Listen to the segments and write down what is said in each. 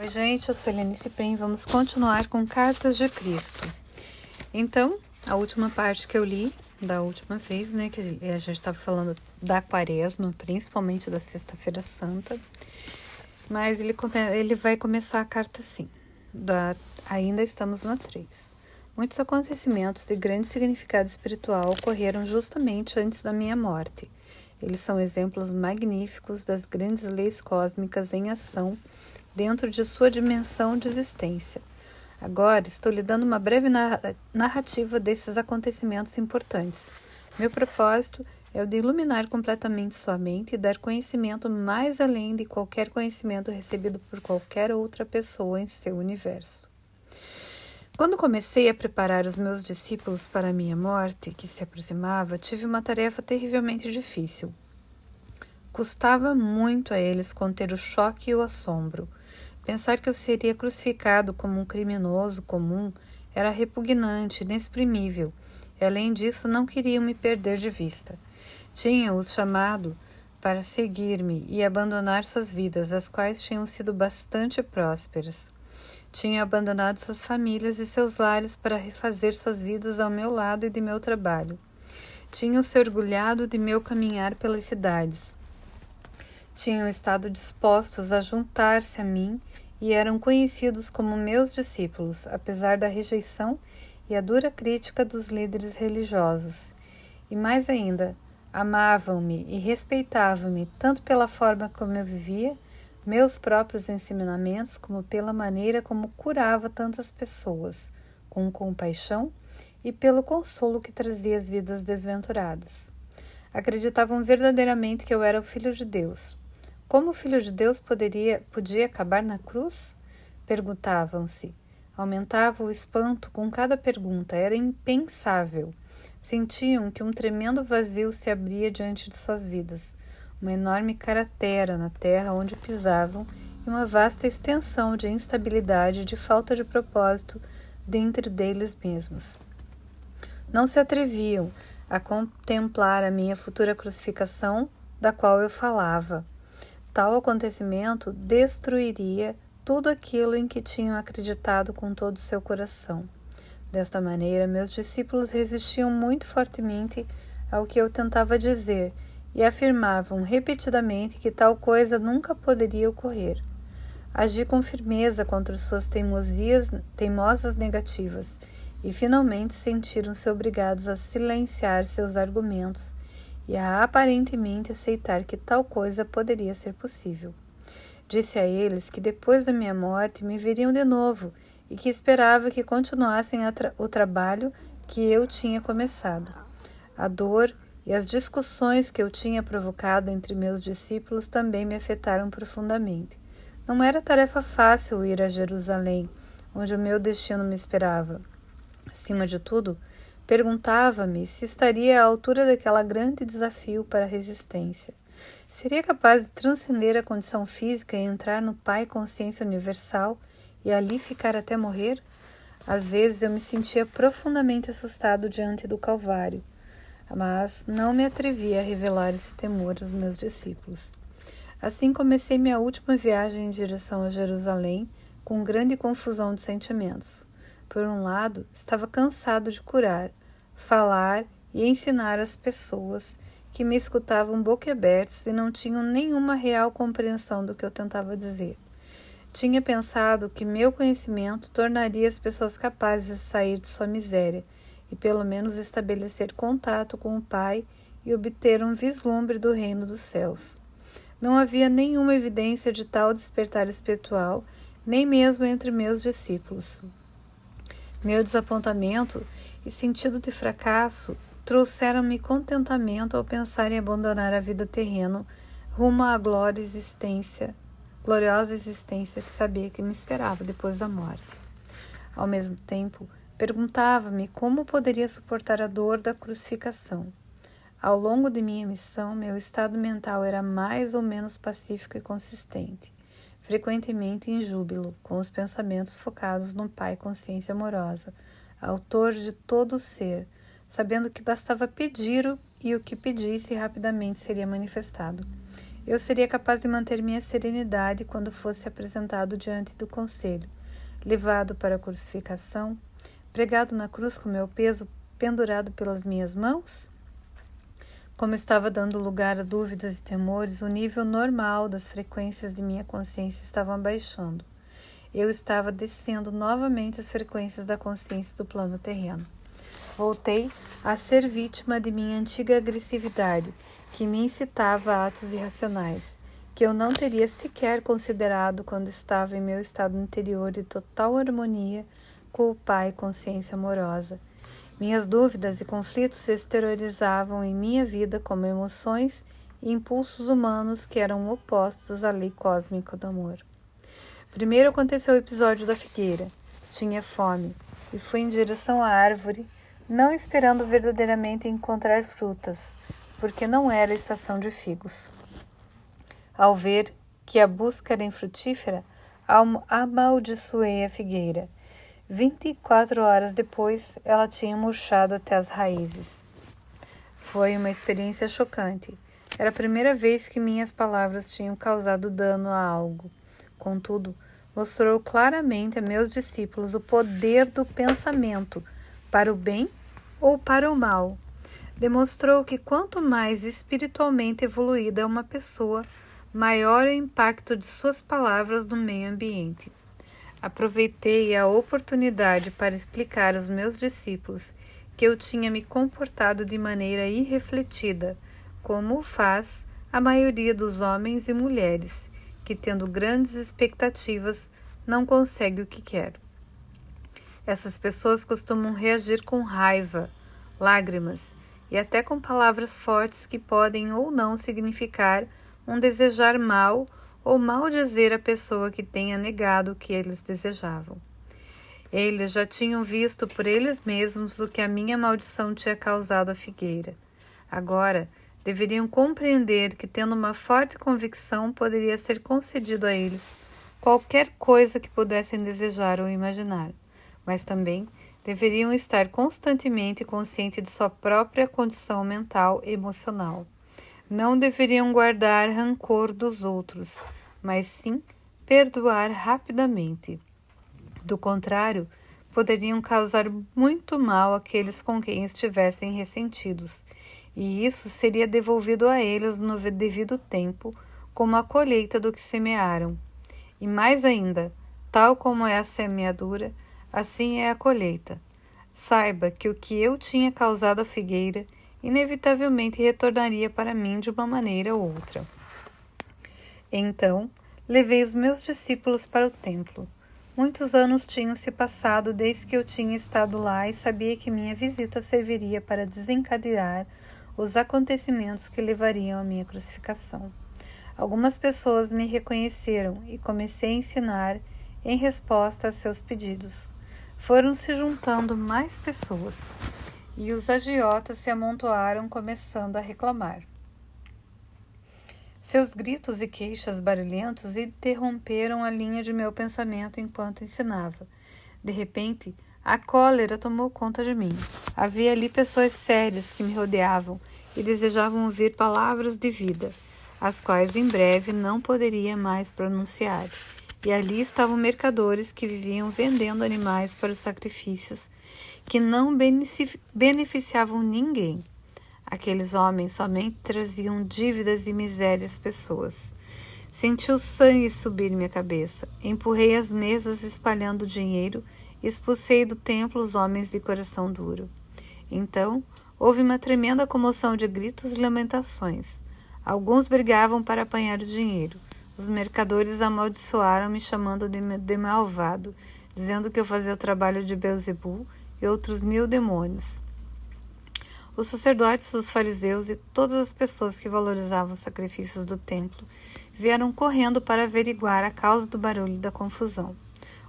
gente, eu sou Helene Ciprim, vamos continuar com Cartas de Cristo. Então, a última parte que eu li, da última vez, né, que a gente estava falando da Quaresma, principalmente da Sexta-feira Santa, mas ele vai começar a carta assim, ainda estamos na 3. Muitos acontecimentos de grande significado espiritual ocorreram justamente antes da minha morte. Eles são exemplos magníficos das grandes leis cósmicas em ação dentro de sua dimensão de existência. Agora estou lhe dando uma breve narrativa desses acontecimentos importantes. Meu propósito é o de iluminar completamente sua mente e dar conhecimento mais além de qualquer conhecimento recebido por qualquer outra pessoa em seu universo. Quando comecei a preparar os meus discípulos para a minha morte, que se aproximava, tive uma tarefa terrivelmente difícil. Custava muito a eles conter o choque e o assombro. Pensar que eu seria crucificado como um criminoso comum era repugnante, inexprimível, e além disso não queriam me perder de vista. Tinham-os chamado para seguir-me e abandonar suas vidas, as quais tinham sido bastante prósperas. Tinham abandonado suas famílias e seus lares para refazer suas vidas ao meu lado e de meu trabalho. Tinham se orgulhado de meu caminhar pelas cidades. Tinham estado dispostos a juntar-se a mim e eram conhecidos como meus discípulos, apesar da rejeição e a dura crítica dos líderes religiosos. E mais ainda, amavam-me e respeitavam-me tanto pela forma como eu vivia, meus próprios ensinamentos, como pela maneira como curava tantas pessoas, com compaixão e pelo consolo que trazia às vidas desventuradas. Acreditavam verdadeiramente que eu era o Filho de Deus. Como o Filho de Deus podia acabar na cruz? Perguntavam-se. Aumentava o espanto com cada pergunta. Era impensável. Sentiam que um tremendo vazio se abria diante de suas vidas. Uma enorme cratera na terra onde pisavam e uma vasta extensão de instabilidade e de falta de propósito dentro deles mesmos. Não se atreviam a contemplar a minha futura crucificação, da qual eu falava. Tal acontecimento destruiria tudo aquilo em que tinham acreditado com todo o seu coração. Desta maneira, meus discípulos resistiam muito fortemente ao que eu tentava dizer e afirmavam repetidamente que tal coisa nunca poderia ocorrer. Agi com firmeza contra suas teimosas negativas e finalmente sentiram-se obrigados a silenciar seus argumentos e a aparentemente aceitar que tal coisa poderia ser possível. Disse a eles que depois da minha morte me veriam de novo e que esperava que continuassem o trabalho que eu tinha começado. A dor e as discussões que eu tinha provocado entre meus discípulos também me afetaram profundamente. Não era tarefa fácil ir a Jerusalém, onde o meu destino me esperava. Acima de tudo, perguntava-me se estaria à altura daquela grande desafio para a resistência. Seria capaz de transcender a condição física e entrar no Pai Consciência Universal e ali ficar até morrer? Às vezes eu me sentia profundamente assustado diante do Calvário, mas não me atrevia a revelar esse temor aos meus discípulos. Assim comecei minha última viagem em direção a Jerusalém, com grande confusão de sentimentos. Por um lado, estava cansado de curar, falar e ensinar as pessoas que me escutavam boquiabertos e não tinham nenhuma real compreensão do que eu tentava dizer. Tinha pensado que meu conhecimento tornaria as pessoas capazes de sair de sua miséria e pelo menos estabelecer contato com o Pai e obter um vislumbre do reino dos céus. Não havia nenhuma evidência de tal despertar espiritual, nem mesmo entre meus discípulos. Meu desapontamento e sentido de fracasso trouxeram-me contentamento ao pensar em abandonar a vida terrena rumo à gloriosa existência que sabia que me esperava depois da morte. Ao mesmo tempo, perguntava-me como poderia suportar a dor da crucificação. Ao longo de minha missão, meu estado mental era mais ou menos pacífico e consistente, frequentemente em júbilo, com os pensamentos focados no Pai Consciência Amorosa, autor de todo o ser, sabendo que bastava pedir e o que pedisse rapidamente seria manifestado. eu seria capaz de manter minha serenidade quando fosse apresentado diante do conselho, levado para a crucificação, pregado na cruz com meu peso pendurado pelas minhas mãos? Como estava dando lugar a dúvidas e temores, o nível normal das frequências de minha consciência estava abaixando. Eu estava descendo novamente as frequências da consciência do plano terreno. Voltei a ser vítima de minha antiga agressividade, que me incitava a atos irracionais, que eu não teria sequer considerado quando estava em meu estado interior de total harmonia com o Pai consciência amorosa. Minhas dúvidas e conflitos se exteriorizavam em minha vida como emoções e impulsos humanos que eram opostos à lei cósmica do amor. Primeiro aconteceu o episódio da figueira. Tinha fome e fui em direção à árvore, não esperando verdadeiramente encontrar frutas, porque não era estação de figos. Ao ver que a busca era infrutífera, amaldiçoei a figueira. 24 horas depois, ela tinha murchado até as raízes. Foi uma experiência chocante. Era a primeira vez que minhas palavras tinham causado dano a algo. Contudo, mostrou claramente a meus discípulos o poder do pensamento para o bem ou para o mal. Demonstrou que quanto mais espiritualmente evoluída é uma pessoa, maior é o impacto de suas palavras no meio ambiente. Aproveitei a oportunidade para explicar aos meus discípulos que eu tinha me comportado de maneira irrefletida, como o faz a maioria dos homens e mulheres, que, tendo grandes expectativas, não consegue o que quer. Essas pessoas costumam reagir com raiva, lágrimas e até com palavras fortes que podem ou não significar um desejar mal ou maldizer a pessoa que tenha negado o que eles desejavam. Eles já tinham visto por eles mesmos o que a minha maldição tinha causado à figueira. Agora, deveriam compreender que, tendo uma forte convicção, poderia ser concedido a eles qualquer coisa que pudessem desejar ou imaginar, mas também deveriam estar constantemente conscientes de sua própria condição mental e emocional. Não deveriam guardar rancor dos outros, mas sim perdoar rapidamente. Do contrário, poderiam causar muito mal àqueles com quem estivessem ressentidos, e isso seria devolvido a eles no devido tempo, como a colheita do que semearam. E mais ainda, tal como é a semeadura, assim é a colheita. Saiba que o que eu tinha causado à figueira inevitavelmente retornaria para mim de uma maneira ou outra. Então, levei os meus discípulos para o templo. Muitos anos tinham se passado desde que eu tinha estado lá e sabia que minha visita serviria para desencadear os acontecimentos que levariam à minha crucificação. Algumas pessoas me reconheceram e comecei a ensinar em resposta a seus pedidos. Foram se juntando mais pessoas e os agiotas se amontoaram, começando a reclamar. Seus gritos e queixas barulhentos interromperam a linha de meu pensamento enquanto ensinava. De repente, a cólera tomou conta de mim. Havia ali pessoas sérias que me rodeavam e desejavam ouvir palavras de vida, as quais em breve não poderia mais pronunciar. E ali estavam mercadores que viviam vendendo animais para os sacrifícios, que não beneficiavam ninguém. Aqueles homens somente traziam dívidas e miséria às pessoas. Senti o sangue subir minha cabeça. Empurrei as mesas espalhando dinheiro e expulsei do templo os homens de coração duro. Então, houve uma tremenda comoção de gritos e lamentações. Alguns brigavam para apanhar o dinheiro. Os mercadores amaldiçoaram-me, chamando de malvado, dizendo que eu fazia o trabalho de Beelzebul e outros 1000 demônios. Os sacerdotes, os fariseus e todas as pessoas que valorizavam os sacrifícios do templo vieram correndo para averiguar a causa do barulho e da confusão.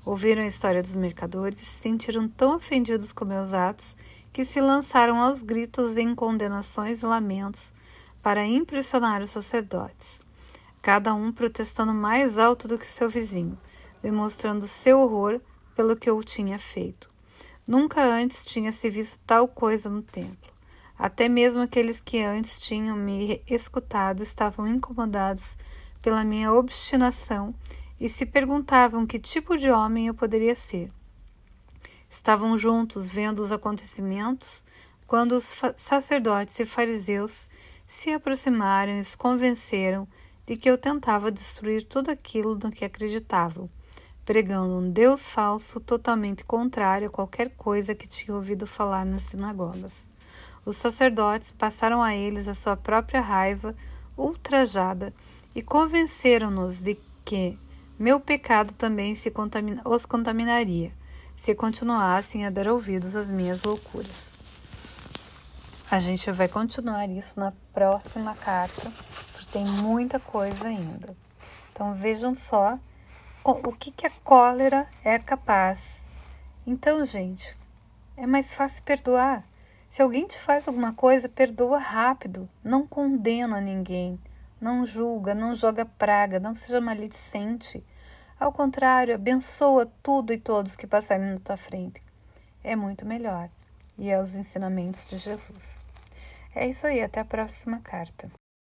Ouviram a história dos mercadores e se sentiram tão ofendidos com meus atos que se lançaram aos gritos em condenações e lamentos para impressionar os sacerdotes, cada um protestando mais alto do que seu vizinho, demonstrando seu horror pelo que eu tinha feito. Nunca antes tinha se visto tal coisa no templo. Até mesmo aqueles que antes tinham me escutado estavam incomodados pela minha obstinação e se perguntavam que tipo de homem eu poderia ser. Estavam juntos vendo os acontecimentos quando os sacerdotes e fariseus se aproximaram e os convenceram de que eu tentava destruir tudo aquilo no que acreditavam, pregando um Deus falso totalmente contrário a qualquer coisa que tinha ouvido falar nas sinagogas. Os sacerdotes passaram a eles a sua própria raiva ultrajada e convenceram-nos de que meu pecado também os contaminaria, se continuassem a dar ouvidos às minhas loucuras. A gente vai continuar isso na próxima carta, porque tem muita coisa ainda. Então vejam só o que a cólera é capaz. Então, gente, é mais fácil perdoar. Se alguém te faz alguma coisa, perdoa rápido. Não condena ninguém. Não julga, não joga praga, não seja maledicente. Ao contrário, abençoa tudo e todos que passarem na tua frente. É muito melhor. E é os ensinamentos de Jesus. É isso aí, até a próxima carta.